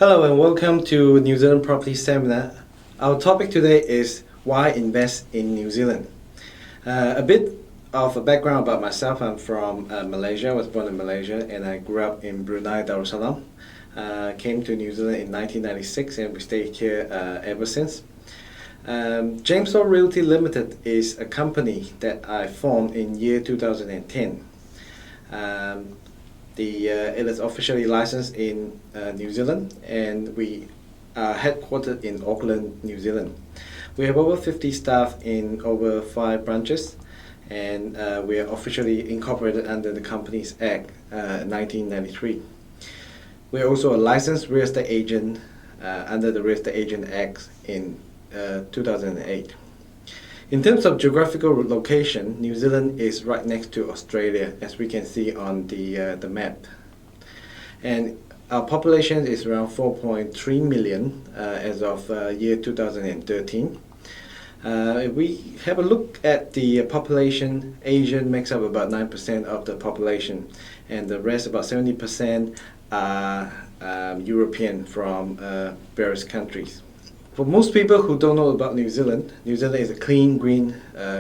Hello and welcome to New Zealand Property Seminar. Our topic today is why invest in New Zealand. A bit of a background about myself. I'm from Malaysia. I was born in Malaysia and I grew up in Brunei Darussalam. Came to New Zealand in 1996 and we stayed here ever since. James Law Realty Limited is a company that I formed in year 2010. It is officially licensed in New Zealand and we are headquartered in Auckland, New Zealand. We have over 50 staff in over 5 branches and we are officially incorporated under the Companies Act 1993. We are also a licensed real estate agent under the Real Estate Agent Act in 2008. In terms of geographical location, New Zealand is right next to Australia, as we can see on the map. And our population is around 4.3 million as of year 2013. If we have a look at the population, Asian makes up about 9% of the population, and the rest, about 70%, are European from various countries. For most people who don't know about New Zealand is a clean, green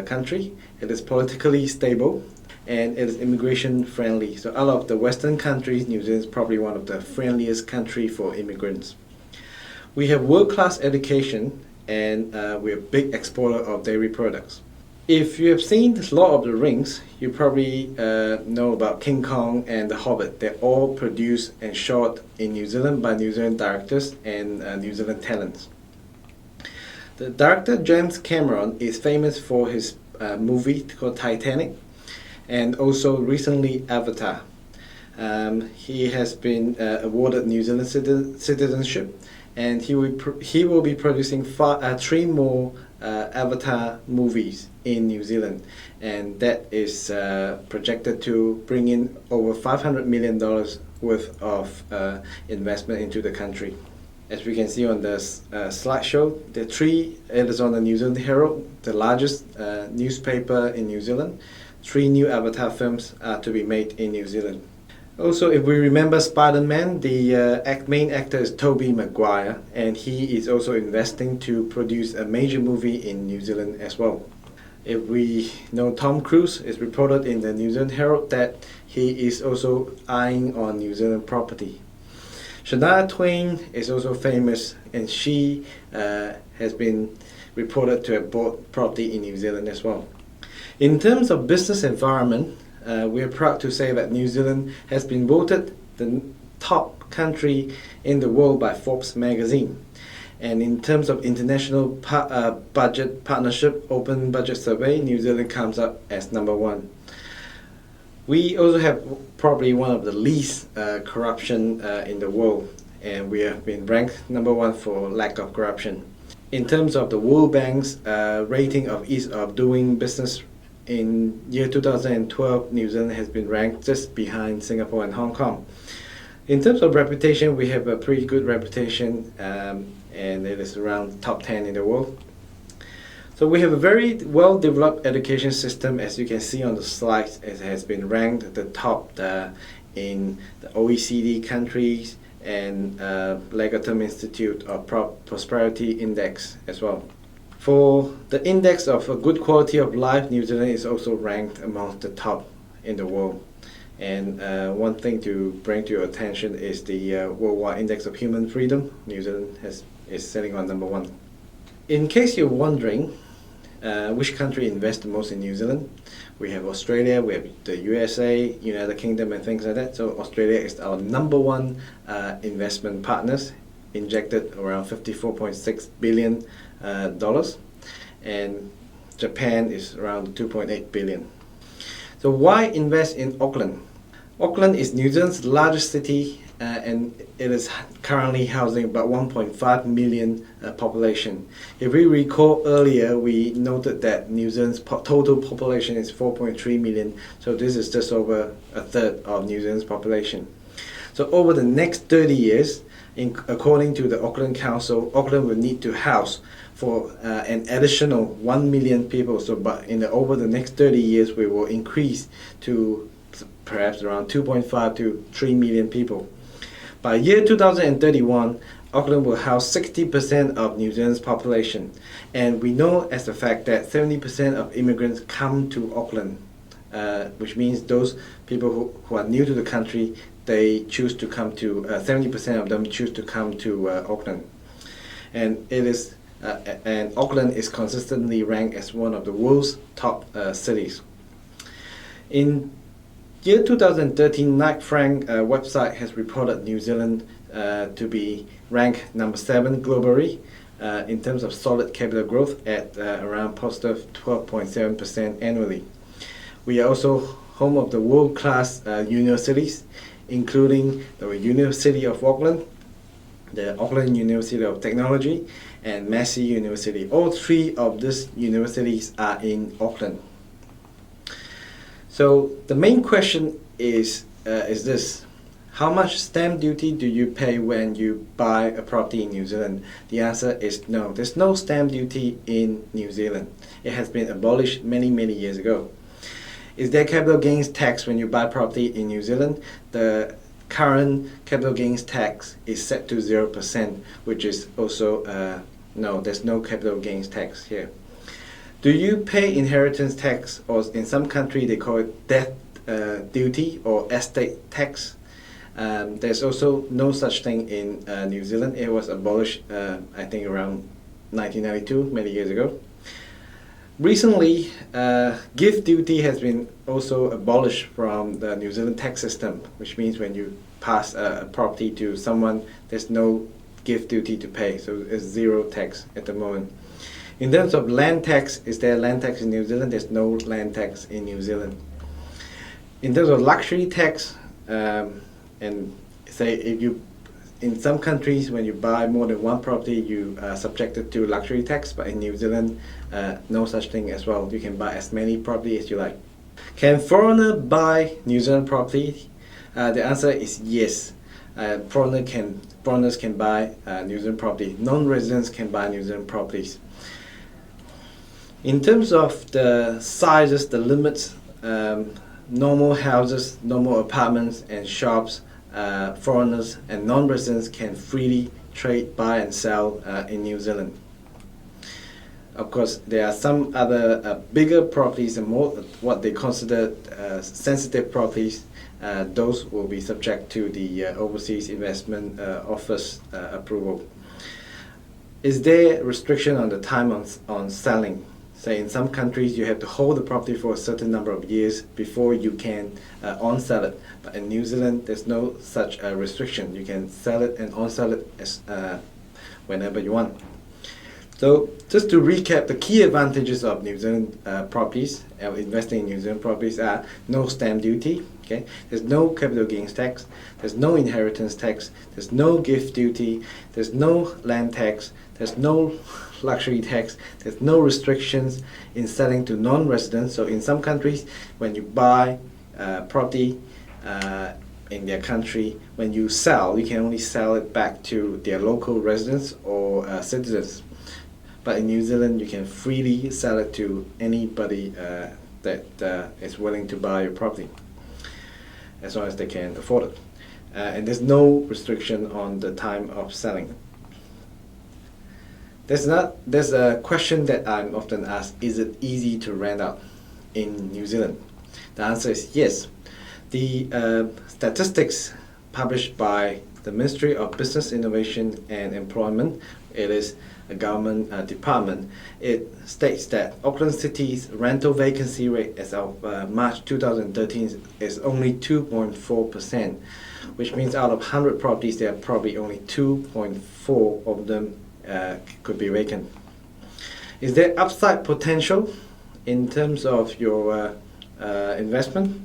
country. It is politically stable and it is immigration friendly. So out of the Western countries, New Zealand is probably one of the friendliest countries for immigrants. We have world-class education and we're a big exporter of dairy products. If you have seen The Lord of the Rings, you probably know about King Kong and The Hobbit. They're all produced and shot in New Zealand by New Zealand directors and New Zealand talents. The director James Cameron is famous for his movie called Titanic and also recently Avatar. He has been awarded New Zealand citizenship and he will be producing 3 more Avatar movies in New Zealand, and that is projected to bring in over $500 million worth of investment into the country. As we can see on the slideshow, it is on the New Zealand Herald, the largest newspaper in New Zealand. 3 new Avatar films are to be made in New Zealand. Also, if we remember Spider-Man, the main actor is Tobey Maguire, and he is also investing to produce a major movie in New Zealand as well. If we know Tom Cruise, it's reported in the New Zealand Herald that he is also eyeing on New Zealand property. Shania Twain is also famous and she has been reported to have bought property in New Zealand as well. In terms of business environment, we are proud to say that New Zealand has been voted the top country in the world by Forbes magazine. And in terms of international budget partnership open budget survey, New Zealand comes up as number 1. We also have probably one of the least corruption in the world, and we have been ranked number 1 for lack of corruption. In terms of the World Bank's rating of ease of doing business in year 2012, New Zealand has been ranked just behind Singapore and Hong Kong. In terms of reputation, we have a pretty good reputation, and it is around top 10 in the world. So we have a very well-developed education system. As you can see on the slides, it has been ranked at the top in the OECD countries and Legatum Institute of Prosperity Index as well. For the index of a good quality of life, New Zealand is also ranked amongst the top in the world. And one thing to bring to your attention is the Worldwide Index of Human Freedom. New Zealand is sitting on number 1. In case you're wondering, which country invests the most in New Zealand? We have Australia, we have the USA, United Kingdom and things like that. So Australia is our number 1 investment partners, injected around $54.6 billion, and Japan is around $2.8 billion. So why invest in Auckland? Auckland is New Zealand's largest city and it is currently housing about 1.5 million population. If we recall earlier, we noted that New Zealand's total population is 4.3 million, so this is just over a third of New Zealand's population. So over the next 30 years, according to the Auckland Council, Auckland will need to house for an additional 1 million people. So over the next 30 years, we will increase to perhaps around 2.5 to 3 million people. By year 2031, Auckland will house 60% of New Zealand's population, and we know as a fact that 70% of immigrants come to Auckland, which means those people who are new to the country, they choose to come to, 70% of them choose to come to Auckland. And and Auckland is consistently ranked as one of the world's top cities. In year 2013, Knight Frank website has reported New Zealand to be ranked number 7 globally in terms of solid capital growth at around positive 12.7% annually. We are also home of the world-class universities, including the University of Auckland, the Auckland University of Technology, and Massey University. All 3 of these universities are in Auckland. So the main question is this: how much stamp duty do you pay when you buy a property in New Zealand? The answer is no. There's no stamp duty in New Zealand. It has been abolished many years ago. Is there capital gains tax when you buy property in New Zealand? The current capital gains tax is set to 0%, which is also no, there's no capital gains tax here. Do you pay inheritance tax, or in some country they call it death duty or estate tax? There's also no such thing in New Zealand. It was abolished, I think, around 1992, many years ago. Recently, gift duty has been also abolished from the New Zealand tax system, which means when you pass a property to someone, there's no gift duty to pay, so it's 0 tax at the moment. In terms of land tax, is there land tax in New Zealand? There's no land tax in New Zealand. In terms of luxury tax, and say if you, in some countries when you buy more than one property, you are subjected to luxury tax, but in New Zealand, no such thing as well. You can buy as many property as you like. Can foreigner buy New Zealand property? The answer is yes. Foreigners can buy New Zealand property. Non-residents can buy New Zealand properties. In terms of the sizes, the limits, normal houses, normal apartments and shops, foreigners and non-residents can freely trade, buy and sell in New Zealand. Of course, there are some other bigger properties and more what they consider sensitive properties. Those will be subject to the Overseas Investment Office approval. Is there restriction on the time on selling? Say in some countries you have to hold the property for a certain number of years before you can on-sell it. But in New Zealand there's no such restriction. You can sell it and on-sell it as whenever you want. So just to recap, the key advantages of New Zealand properties, investing in New Zealand properties are no stamp duty, okay? There's no capital gains tax, there's no inheritance tax, there's no gift duty, there's no land tax, there's no luxury tax, there's no restrictions in selling to non-residents. So in some countries, when you buy property in their country, when you sell, you can only sell it back to their local residents or citizens. But in New Zealand, you can freely sell it to anybody that is willing to buy your property, as long as they can afford it. And there's no restriction on the time of selling. There's a question that I'm often asked: is it easy to rent out in New Zealand? The answer is yes. The statistics published by the Ministry of Business, Innovation and Employment, it is a government department, it states that Auckland City's rental vacancy rate as of March 2013 is only 2.4%, which means out of 100 properties, there are probably only 2.4 of them could be vacant. Is there upside potential in terms of your investment?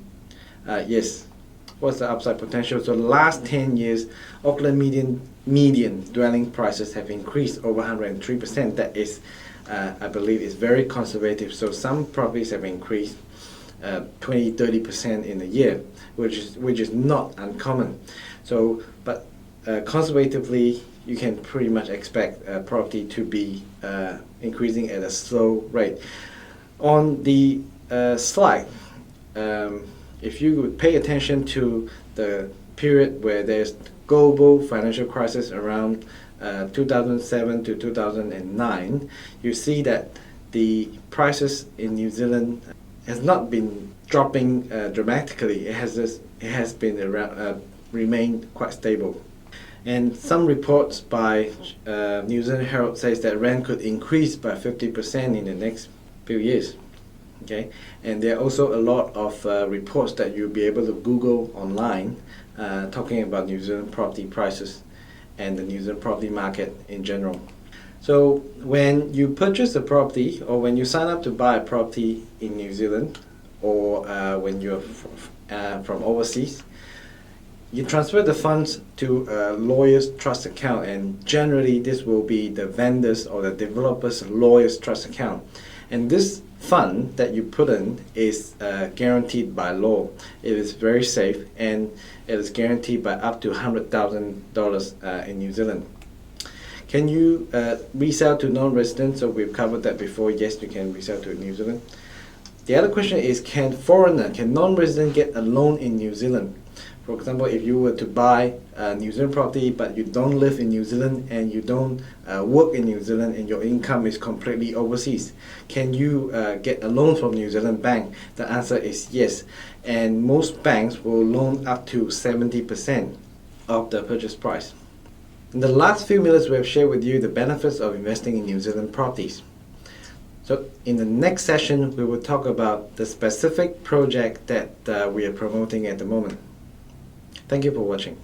Yes. What's the upside potential? So the last 10 years, Auckland median dwelling prices have increased over 103%. That is, I believe, is very conservative. So some properties have increased 20-30% in a year, which is not uncommon. So, but conservatively, you can pretty much expect property to be increasing at a slow rate. On the slide, if you would pay attention to the period where there's global financial crisis around 2007 to 2009, you see that the prices in New Zealand has not been dropping dramatically. It has been around, remained quite stable. And some reports by New Zealand Herald says that rent could increase by 50% in the next few years. Okay, and there are also a lot of reports that you'll be able to Google online talking about New Zealand property prices and the New Zealand property market in general. So when you purchase a property or when you sign up to buy a property in New Zealand or when you're from overseas, you transfer the funds to a lawyer's trust account, and generally this will be the vendor's or the developer's lawyer's trust account. And this fund that you put in is guaranteed by law. It is very safe, and it is guaranteed by up to $100,000 in New Zealand. Can you resell to non-residents? So we've covered that before. Yes, you can resell to New Zealand. The other question is, can non-resident get a loan in New Zealand? For example, if you were to buy a New Zealand property but you don't live in New Zealand and you don't work in New Zealand and your income is completely overseas, can you get a loan from New Zealand bank? The answer is yes, and most banks will loan up to 70% of the purchase price. In the last few minutes, we have shared with you the benefits of investing in New Zealand properties. So in the next session, we will talk about the specific project that we are promoting at the moment. Thank you for watching.